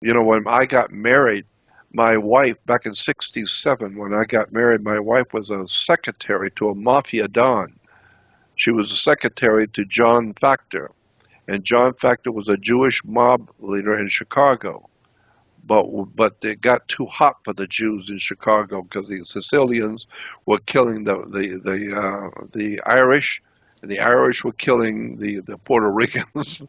when I got married, my wife, back in '67, when I got married, my wife was a secretary to a mafia don. She was a secretary to John Factor, and John Factor was a Jewish mob leader in Chicago. But it got too hot for the Jews in Chicago because the Sicilians were killing the Irish, and the Irish were killing the Puerto Ricans,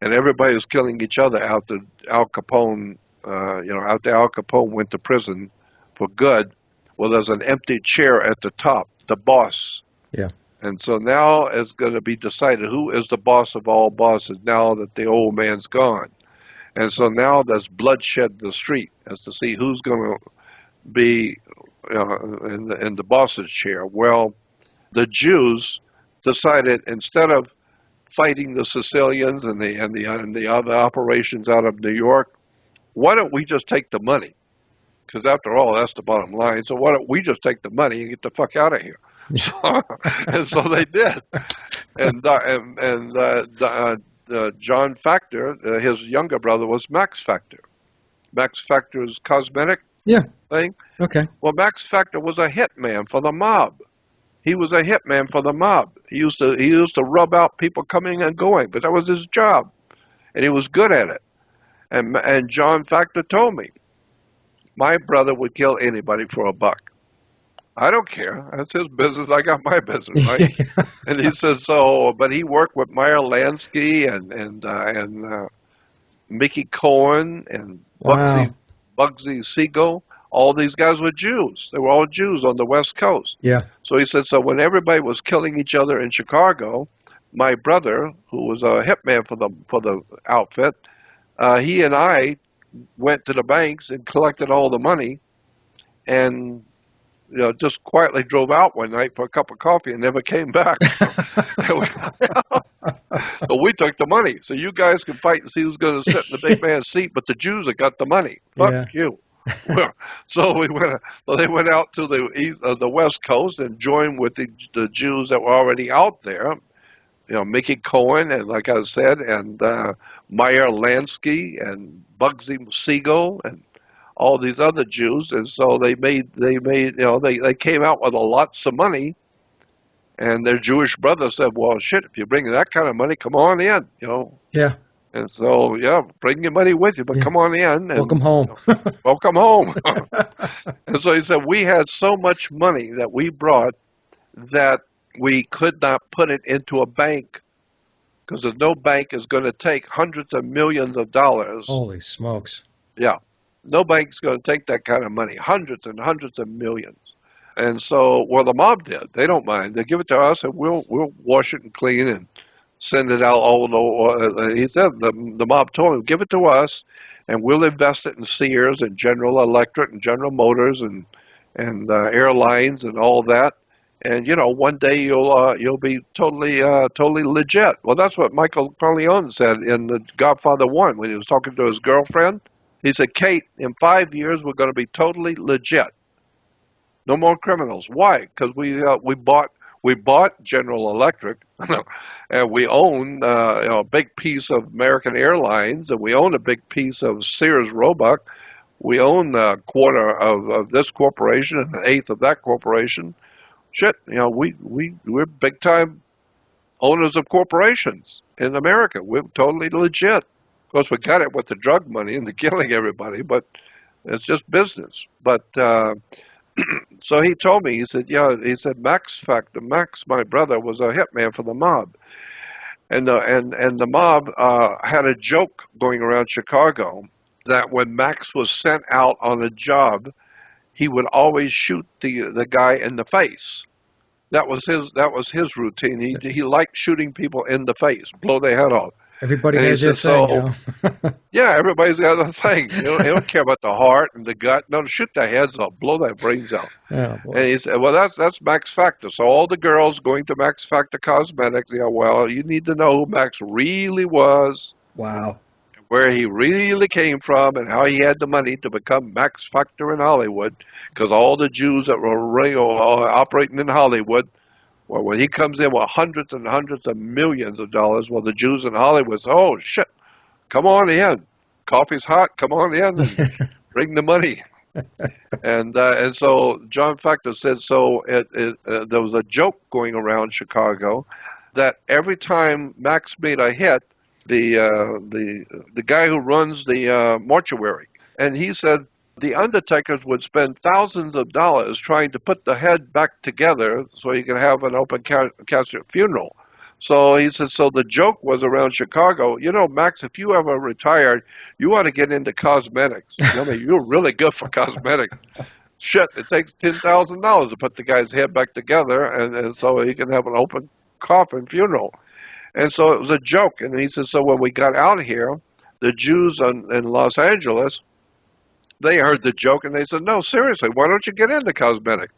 and everybody was killing each other after Al Capone. After Al Capone went to prison for good, well, there's an empty chair at the top, the boss. Yeah. And so now it's going to be decided who is the boss of all bosses now that the old man's gone. And so now there's bloodshed in the street as to see who's going to be in the boss's chair. Well, the Jews decided instead of fighting the Sicilians and the other operations out of New York, why don't we just take the money? Because after all, that's the bottom line. So why don't we just take the money and get the fuck out of here? And so they did. And John Factor, his younger brother was Max Factor. Max Factor's cosmetic thing. Okay. Well, Max Factor was a hitman for the mob. He was a hitman for the mob. He used to rub out people coming and going, but that was his job, and he was good at it. And John Factor told me, my brother would kill anybody for a buck. I don't care. That's his business. I got my business, right? And he says so. But he worked with Meyer Lansky and Mickey Cohen and Bugsy Siegel. All these guys were Jews. They were all Jews on the West Coast. Yeah. So he said, so when everybody was killing each other in Chicago, my brother, who was a hitman for the outfit, he and I went to the banks and collected all the money, and just quietly drove out one night for a cup of coffee and never came back. So we took the money. So you guys can fight and see who's going to sit in the big man's seat, but the Jews have got the money. Fuck you. So they went out to the West Coast and joined with the Jews that were already out there. Mickey Cohen, and like I said, and Meyer Lansky and Bugsy Siegel and all these other Jews, and so they came out with lots of money, and their Jewish brother said, well, shit, if you're bringing that kind of money, come on in, Yeah. And so, bring your money with you, but come on in. And, welcome home. Welcome home. And so he said, we had so much money that we brought that we could not put it into a bank because no bank is going to take hundreds of millions of dollars. Holy smokes. Yeah. No bank's going to take that kind of money, hundreds and hundreds of millions. And so, well, the mob did. They don't mind. They give it to us, and we'll wash it and clean and send it out. He said, the mob told him, give it to us, and we'll invest it in Sears and General Electric and General Motors and airlines and all that. And one day you'll be totally legit. Well, that's what Michael Corleone said in The Godfather 1 when he was talking to his girlfriend. He said, Kate, in 5 years we're going to be totally legit. No more criminals. Why? Because we bought General Electric, and we own a big piece of American Airlines, and we own a big piece of Sears Roebuck. We own a quarter of this corporation and an eighth of that corporation. Shit, we're big time owners of corporations in America. We're totally legit. Of course, we got it with the drug money and the killing everybody, but it's just business. But so he told me, he said, Max, my brother, was a hitman for the mob. And the mob had a joke going around Chicago that when Max was sent out on a job, he would always shoot the guy in the face. That was his routine. He liked shooting people in the face, blow their head off. Everybody has their thing. Yeah, everybody's got a thing. He don't care about the heart and the gut. No, shoot their heads off, blow their brains out. Oh, and he said, well, that's Max Factor. So all the girls going to Max Factor Cosmetics, well, you need to know who Max really was. Wow. Where he really came from and how he had the money to become Max Factor in Hollywood, because all the Jews that were operating in Hollywood, well, when he comes in with hundreds and hundreds of millions of dollars, well, the Jews in Hollywood say, oh, shit, come on in. coffee's hot. Come on in and bring the money. And so John Factor said, so there was a joke going around Chicago that every time Max made a hit, the guy who runs the mortuary, and he said the undertakers would spend thousands of dollars trying to put the head back together so he could have an open casket funeral. So he said, so the joke was around Chicago, Max, if you ever retired, you ought to get into cosmetics. You're really good for cosmetics. Shit, it takes $10,000 to put the guy's head back together, and so he can have an open coffin funeral. And so it was a joke. And he said, so when we got out here, the Jews in Los Angeles, they heard the joke, and they said, no, seriously, why don't you get into cosmetics?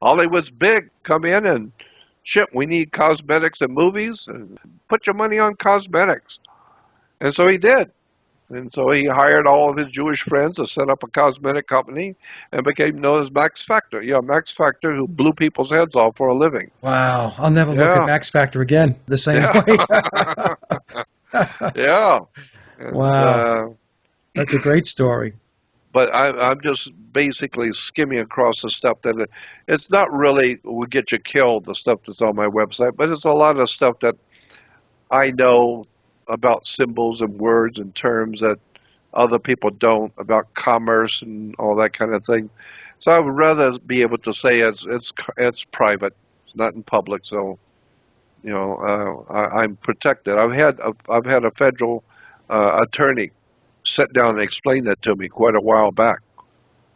Hollywood's big. Come in and shit, we need cosmetics and movies, and put your money on cosmetics. And so he did. And so he hired all of his Jewish friends to set up a cosmetic company and became known as Max Factor. Yeah, Max Factor, who blew people's heads off for a living. Wow. I'll never look at Max Factor again the same way. Yeah. And, wow. That's a great story. But I'm just basically skimming across the stuff that it's not really will get you killed, the stuff that's on my website, but it's a lot of stuff that I know about symbols and words and terms that other people don't, about commerce and all that kind of thing. So I would rather be able to say it's private, it's not in public. So I'm protected. I've had a federal attorney sit down and explain that to me quite a while back.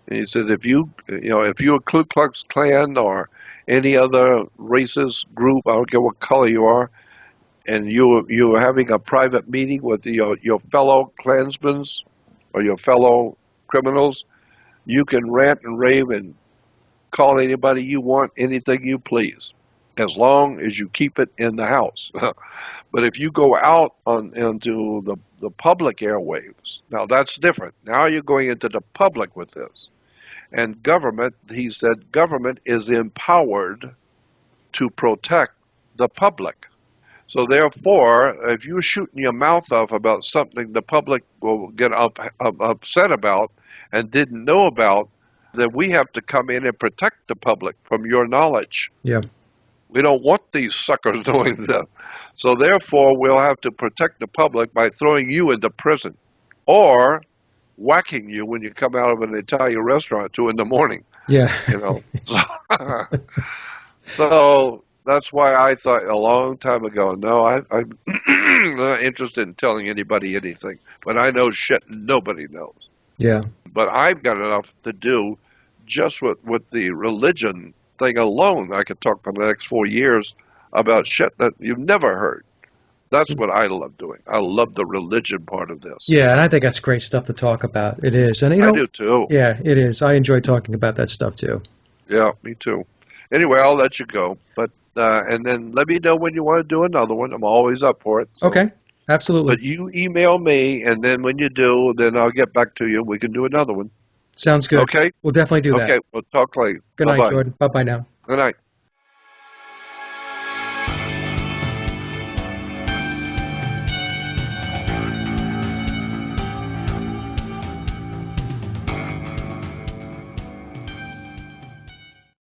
And he said, if you're a Ku Klux Klan or any other racist group, I don't care what color you are, and you're having a private meeting with your fellow Klansmen or your fellow criminals, you can rant and rave and call anybody you want, anything you please, as long as you keep it in the house. But if you go out into the public airwaves, now that's different. Now you're going into the public with this. And government, he said, government is empowered to protect the public. So therefore, if you're shooting your mouth off about something the public will get upset about and didn't know about, then we have to come in and protect the public from your knowledge. Yeah. We don't want these suckers doing that. So therefore, we'll have to protect the public by throwing you into prison or whacking you when you come out of an Italian restaurant at 2 a.m. Yeah. So that's why I thought a long time ago, no, I'm not interested in telling anybody anything. But I know shit nobody knows. Yeah. But I've got enough to do just with the religion thing alone. I could talk for the next 4 years about shit that you've never heard. That's what I love doing. I love the religion part of this. Yeah, and I think that's great stuff to talk about. It is. And I do too. Yeah, it is. I enjoy talking about that stuff too. Yeah, me too. Anyway, I'll let you go. But and then let me know when you want to do another one. I'm always up for it. So. Okay, absolutely. But you email me, and then when you do, then I'll get back to you. We can do another one. Sounds good. Okay? We'll definitely do that. Okay, we'll talk later. Good Bye-bye. night, Jordan. Bye-bye now. Good night.